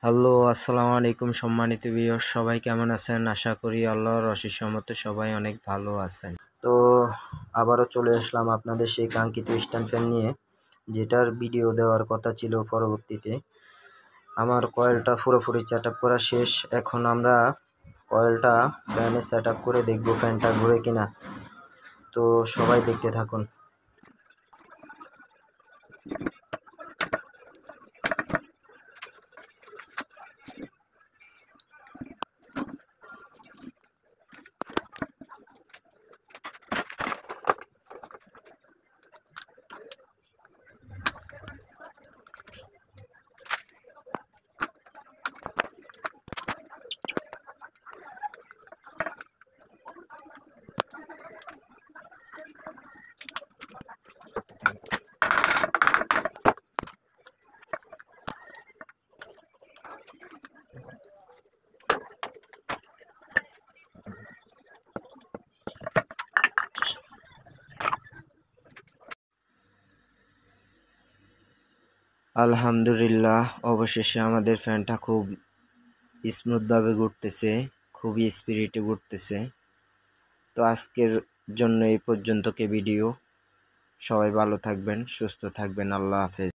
Hello, আসসালামু আলাইকুম সম্মানিত ভিউয়ার্স, সবাই কেমন আছেন? আশা করি আল্লাহর অশেষ রহমতে সবাই অনেক ভালো আছেন। তো আবারও চলে আসলাম আপনাদের সেই কাঙ্ক্ষিত স্ট্যান্ড ফ্যান নিয়ে, যেটার ভিডিও দেওয়ার কথা ছিল পরবর্তীতে। আমার কয়েলটা পুরোপুরি সেট আপ করা শেষ। এখন আমরা কয়েলটা ফ্যানে সেট আপ করে দেখব ফ্যানটা ঘুরে কিনা। তো সবাই দেখতে থাকুন। আলহামদুলিল্লাহ, অবশেষে আমাদের ফ্যানটা খুব স্মুথভাবে ঘুরতেছে, খুবই স্পিরিটে ঘুরতেছে। তো আজকের জন্য এই পর্যন্ত ভিডিও। সবাই ভালো থাকবেন, সুস্থ থাকবেন। আল্লাহ হাফেজ।